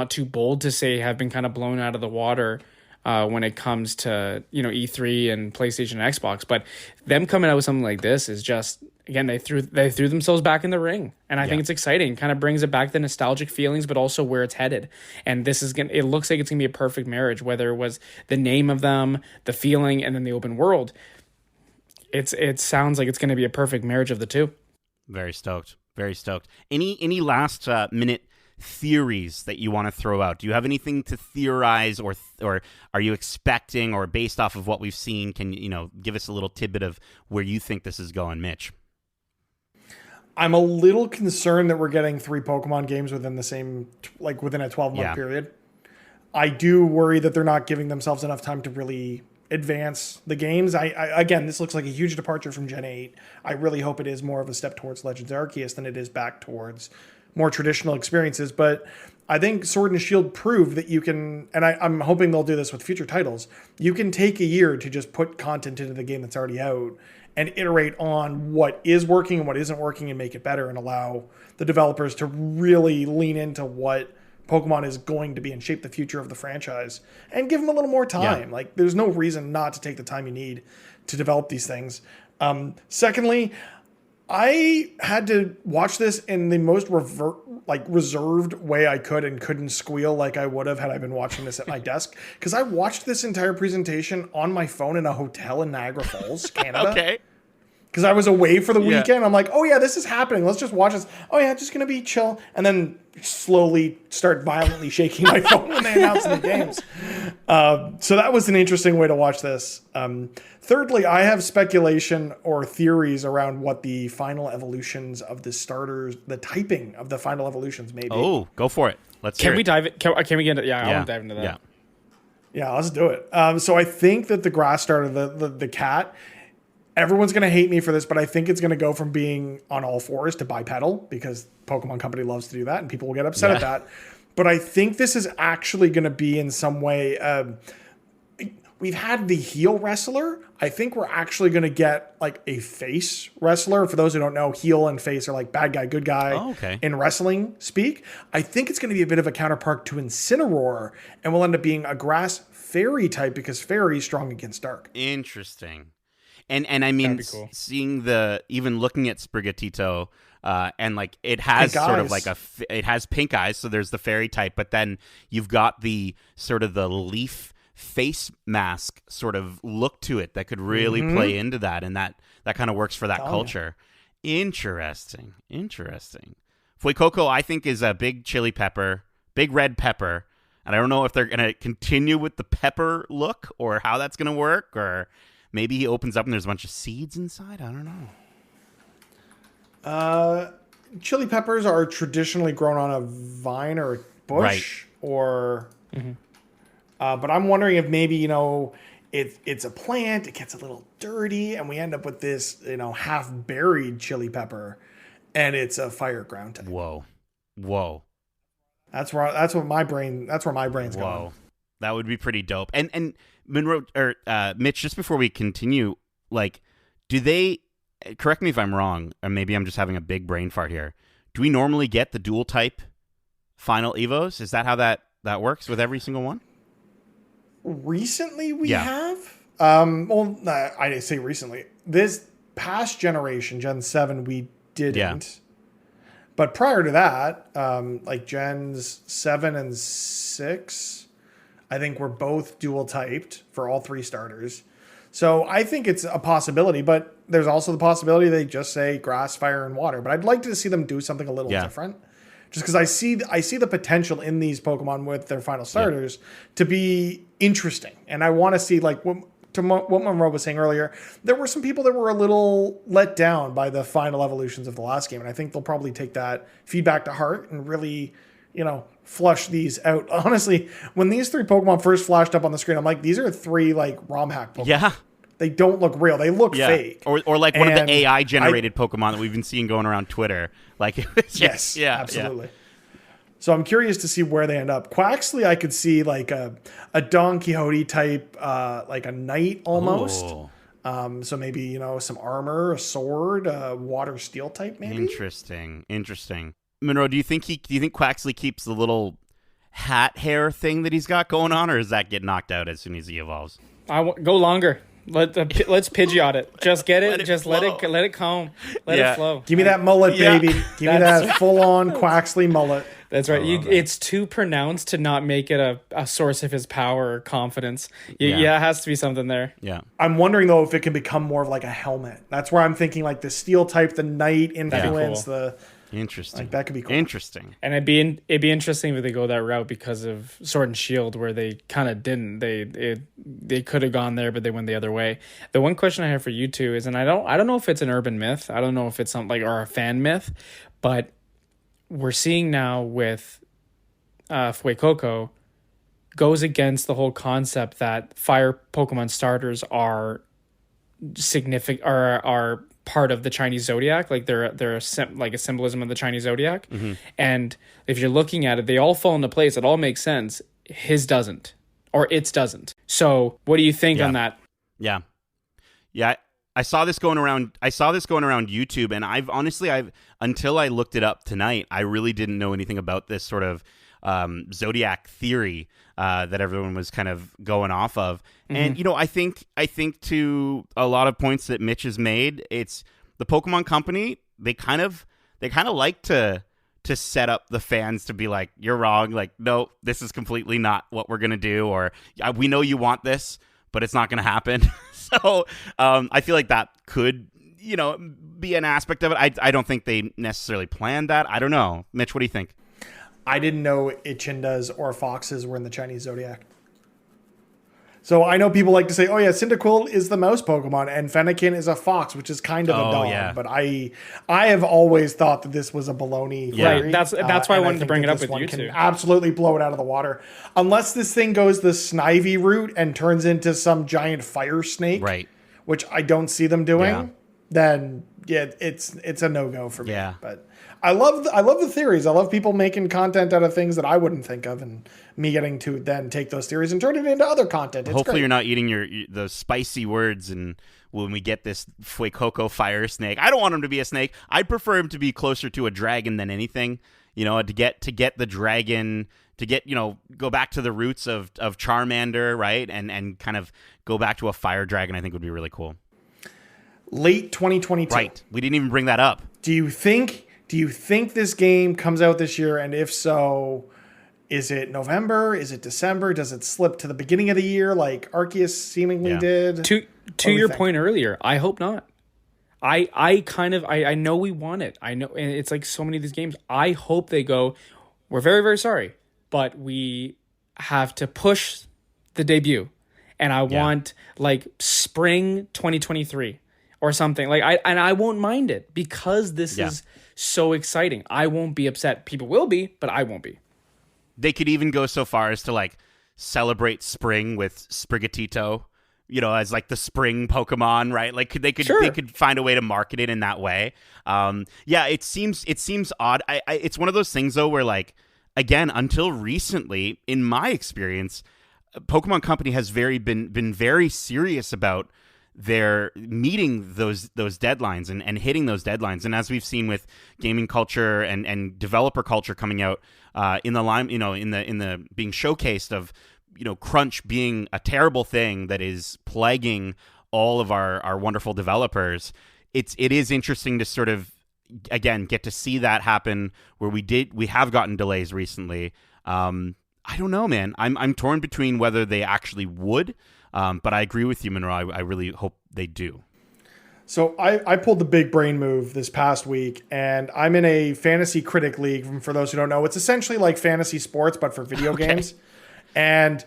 too bold to say have been kind of blown out of the water when it comes to E3 and PlayStation and Xbox. But them coming out with something like this is just, again, they threw themselves back in the ring, and I think it's exciting. Kind of brings it back the nostalgic feelings, but also where it's headed. And this is it looks like it's gonna be a perfect marriage, whether it was the name of them, the feeling, and then the open world. It sounds like it's gonna be a perfect marriage of the two. Very stoked. Very stoked. Any last minute theories that you want to throw out? Do you have anything to theorize, or are you expecting, or based off of what we've seen, can you give us a little tidbit of where you think this is going, Mitch? I'm a little concerned that we're getting 3 Pokemon games within the same, like within a 12-month period. I do worry that they're not giving themselves enough time to really advance the games. I again, this looks like a huge departure from Gen 8. I really hope it is more of a step towards Legends Arceus than it is back towards more traditional experiences. But I think Sword and Shield proved that you can, and I'm hoping they'll do this with future titles, you can take a year to just put content into the game that's already out and iterate on what is working and what isn't working and make it better, and allow the developers to really lean into what Pokemon is going to be and shape the future of the franchise, and give them a little more time. Yeah. Like, there's no reason not to take the time you need to develop these things. Secondly, I had to watch this in the most reserved way I could, and couldn't squeal like I would have had I been watching this at my desk, because I watched this entire presentation on my phone in a hotel in Niagara Falls, Canada. Okay. Because I was away for the weekend. I'm like, oh yeah, this is happening. Let's just watch this. Oh yeah, just going to be chill. And then slowly start violently shaking my phone when they announce the games. So that was an interesting way to watch this. Thirdly, I have speculation or theories around what the final evolutions of the starters, the typing of the final evolutions may be. Oh, go for it. Let's hear it. Can we dive it? Can we get into it? Yeah, I want to dive into that. Yeah, let's do it. So I think that the grass starter, the cat, everyone's going to hate me for this, but I think it's going to go from being on all fours to bipedal, because Pokemon Company loves to do that, and people will get upset at that. But I think this is actually going to be in some way... we've had the heel wrestler. I think we're actually going to get like a face wrestler. For those who don't know, heel and face are like bad guy, good guy in wrestling speak. I think it's going to be a bit of a counterpart to Incineroar, and will end up being a grass fairy type, because fairy is strong against dark. Interesting. And I mean, cool. Seeing even looking at Sprigatito, and like it has pink sort eyes. Of like it has pink eyes, so there's the fairy type, but then you've got the sort of the leaf face mask sort of look to it that could really play into that, and that kind of works for that culture. Interesting. Fuecoco, I think, is a big chili pepper, big red pepper, and I don't know if they're going to continue with the pepper look or how that's going to work, or maybe he opens up and there's a bunch of seeds inside. I don't know. Chili peppers are traditionally grown on a vine or a bush, or... but I'm wondering if maybe, it's a plant, it gets a little dirty, and we end up with this, half-buried chili pepper, and it's a fire ground type. Whoa. That's where my brain's going. That would be pretty dope. And Munro, or Mitch, just before we continue, like, do they, correct me if I'm wrong, or maybe I'm just having a big brain fart here, do we normally get the dual type final Evos? Is that how that works with every single one? Recently we have. I say recently. This past generation, Gen 7, we didn't. But prior to that, like Gens 7 and 6, I think were both dual typed for all 3 starters. So I think it's a possibility, but there's also the possibility they just say grass, fire, and water. But I'd like to see them do something a little different. Just because I see the potential in these Pokemon with their final starters to be interesting. And I want to see, like, what Monroe was saying earlier, there were some people that were a little let down by the final evolutions of the last game. And I think they'll probably take that feedback to heart and really, flush these out. Honestly, when these 3 Pokemon first flashed up on the screen, I'm like, these are 3 like ROM hack Pokemon. Yeah. They don't look real. They look fake. Or like one of the AI generated Pokemon that we've been seeing going around Twitter. Like, it was just, absolutely. Yeah. So I'm curious to see where they end up. Quaxley, I could see like a Don Quixote type, like a knight almost. So maybe, some armor, a sword, water steel type maybe. Interesting. Monroe, do you think Quaxley keeps the little hat hair thing that he's got going on, or does that get knocked out as soon as he evolves? Go longer. Let's Pidgeot it. Just get it. Let it comb. Let it flow. Give me that mullet, baby. Give me that full-on Quaxley mullet. That's right. It's too pronounced to not make it a source of his power or confidence. It has to be something there. Yeah. I'm wondering, though, if it can become more of like a helmet. That's where I'm thinking like the steel type, the knight influence, Interesting. Like that could be cool. Interesting. And it'd be interesting if they go that route because of Sword and Shield, where they kind of didn't. They could have gone there, but they went the other way. The one question I have for you two is, and I don't know if it's an urban myth. I don't know if it's something like or a fan myth, but we're seeing now with Fuecoco goes against the whole concept that fire Pokemon starters are significant are part of the Chinese zodiac, like they're like a symbolism of the Chinese zodiac. Mm-hmm. And if you're looking at it, they all fall into place. It all makes sense. His doesn't, or its doesn't. So what do you think on that? Yeah. I saw this going around YouTube, and I've until I looked it up tonight, I really didn't know anything about this sort of zodiac theory that everyone was kind of going off of. Mm-hmm. And I think to a lot of points that Mitch has made, it's the Pokemon Company, they kind of like to set up the fans to be like, you're wrong, like, no, this is completely not what we're gonna do, or we know you want this, but it's not gonna happen. So I feel like that could be an aspect of it. I don't think they necessarily planned that. I don't know. Mitch, what do you think? I didn't know Ichindas or foxes were in the Chinese zodiac. So I know people like to say, oh yeah, Cyndaquil is the mouse Pokemon and Fennekin is a fox, which is kind of a dog. Yeah. But I have always thought that this was a baloney theory. Right. That's why I wanted to bring it up with you two. Absolutely blow it out of the water. Unless this thing goes the Snivy route and turns into some giant fire snake, right? Which I don't see them doing, then it's a no-go for me. Yeah. But I love the theories. I love people making content out of things that I wouldn't think of, and me getting to then take those theories and turn it into other content. It's Hopefully great. You're not eating the spicy words, and when we get this Fuecoco fire snake, I don't want him to be a snake. I'd prefer him to be closer to a dragon than anything. To get the dragon, to get go back to the roots of Charmander, right, and kind of go back to a fire dragon. I think would be really cool. Late 2022. Right. We didn't even bring that up. Do you think this game comes out this year? And if so, is it November? Is it December? Does it slip to the beginning of the year like Arceus seemingly did? To your point earlier, I hope not. I know we want it. I know, and it's like so many of these games. I hope they go, we're very, very sorry, but we have to push the debut. And I want like spring 2023 or something. Like I won't mind it because this is so exciting. I won't be upset. People will be, but I won't be. They could even go so far as to like celebrate spring with Sprigatito, as like the spring Pokemon, right? Like they could find a way to market it in that way. It seems odd. It's one of those things though where, like, again, until recently, in my experience, Pokemon Company has been very serious about their meeting those deadlines and hitting those deadlines. And as we've seen with gaming culture and developer culture coming out in the line, in the being showcased of crunch being a terrible thing that is plaguing all of our wonderful developers, it is interesting to sort of again, get to see that happen where we have gotten delays recently. I don't know, man. I'm torn between whether they actually would, but I agree with you, Monroe. I really hope they do. So I pulled the big brain move this past week, and I'm in a fantasy critic league. For those who don't know, it's essentially like fantasy sports, but for video games. And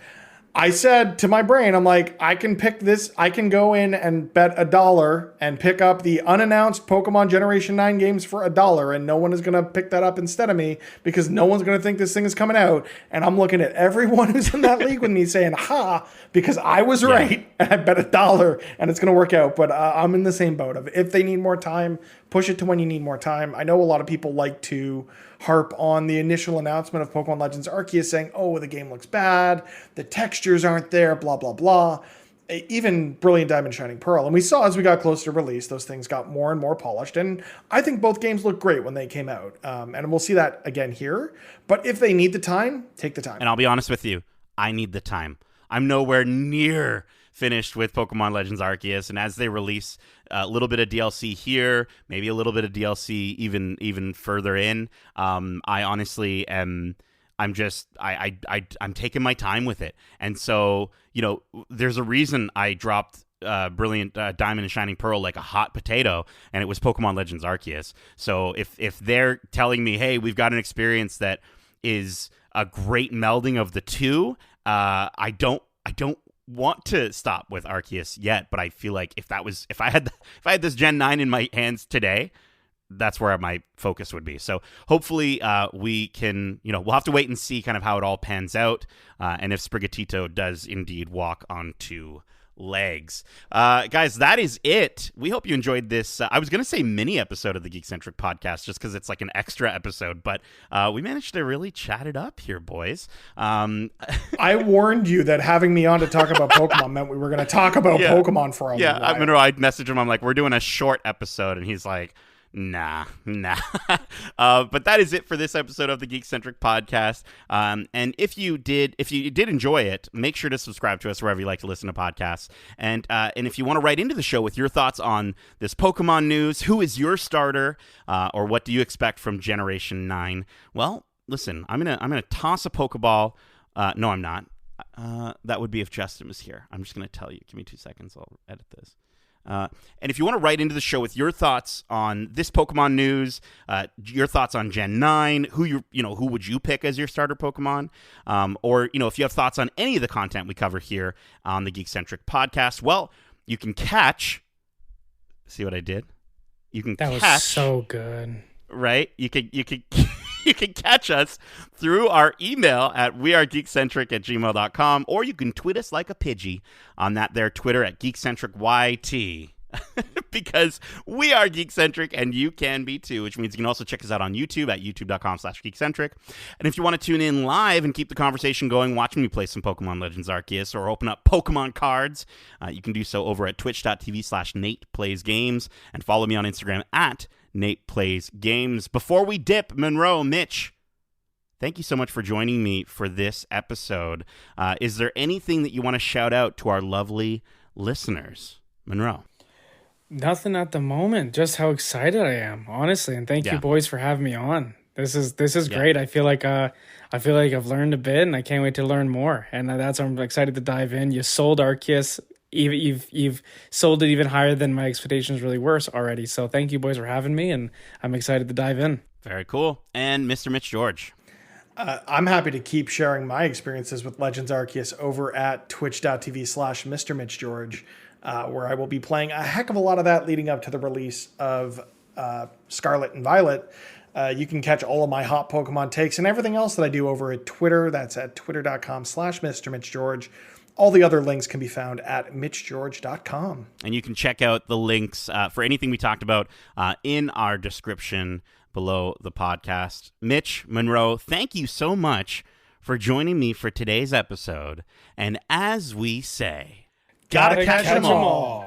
I said to my brain, I'm like, I can pick this. I can go in and bet $1 and pick up the unannounced Pokemon Generation 9 games for $1. And no one is going to pick that up instead of me because no one's going to think this thing is coming out. And I'm looking at everyone who's in that league with me saying, ha, because I was right. And I bet $1 and it's going to work out. But I'm in the same boat of if they need more time, push it to when you need more time. I know a lot of people like to harp on the initial announcement of Pokemon Legends Arceus saying, oh, the game looks bad, the textures aren't there, blah, blah, blah. Even Brilliant Diamond Shining Pearl. And we saw as we got closer to release, those things got more and more polished. And I think both games look great when they came out. And we'll see that again here. But if they need the time, take the time. And I'll be honest with you, I need the time. I'm nowhere near finished with Pokemon Legends Arceus, and as they release a little bit of DLC here, maybe a little bit of DLC even further in, I honestly am. I'm taking my time with it, and so there's a reason I dropped Brilliant Diamond and Shining Pearl like a hot potato, and it was Pokemon Legends Arceus. So if they're telling me, hey, we've got an experience that is a great melding of the two, I don't want to stop with Arceus yet, but I feel like if I had this Gen 9 in my hands today, that's where my focus would be. So hopefully we can, we'll have to wait and see kind of how it all pans out, and if Sprigatito does indeed walk onto legs. Guys, that is it. We hope you enjoyed this. I was going to say mini episode of the Geekcentric podcast just because it's like an extra episode, but we managed to really chat it up here, boys. I warned you that having me on to talk about Pokemon meant we were going to talk about Pokemon for a while. Yeah, I messaged him. I'm like, we're doing a short episode, and he's like, Nah. But that is it for this episode of the Geekcentric podcast. And if you did enjoy it, make sure to subscribe to us wherever you like to listen to podcasts. And if you want to write into the show with your thoughts on this Pokemon news, who is your starter, or what do you expect from Generation 9? Well, listen, I'm gonna toss a Pokeball. No, I'm not. That would be if Justin was here. I'm just gonna tell you. Give me 2 seconds. I'll edit this. And if you want to write into the show with your thoughts on this Pokemon news, your thoughts on Gen 9, who would you pick as your starter Pokemon? Or if you have thoughts on any of the content we cover here on the Geekcentric podcast, well, you can catch. See what I did? You can that catch. Was so good. Right? You can you can catch us through our email at wearegeekcentric@gmail.com, or you can tweet us like a Pidgey on that there Twitter at GeekcentricYT. Because we are Geekcentric and you can be too, which means you can also check us out on YouTube at youtube.com/Geekcentric. And if you want to tune in live and keep the conversation going, watching me play some Pokemon Legends Arceus or open up Pokemon cards, you can do so over at twitch.tv/NatePlaysGames and follow me on Instagram at NatePlaysGames. Before we dip, Monroe, Mitch, thank you so much for joining me for this episode. Is there anything that you want to shout out to our lovely listeners? Monroe. Nothing at the moment. Just how excited I am, honestly, and thank you, boys, for having me on. This is great. I feel like I've learned a bit, and I can't wait to learn more. And that's why I'm excited to dive in. You sold Arceus. You've sold it even higher than my expectations really were already. So thank you, boys, for having me, and I'm excited to dive in. Very cool. And Mr. Mitch George. I'm happy to keep sharing my experiences with Legends Arceus over at twitch.tv/Mr. Mitch George. Where I will be playing a heck of a lot of that leading up to the release of Scarlet and Violet. You can catch all of my hot Pokemon takes and everything else that I do over at Twitter. That's at twitter.com/Mr. Mitch George. All the other links can be found at mitchgeorge.com. And you can check out the links for anything we talked about in our description below the podcast. Mitch, Monroe, thank you so much for joining me for today's episode. And as we say, Gotta catch 'em all.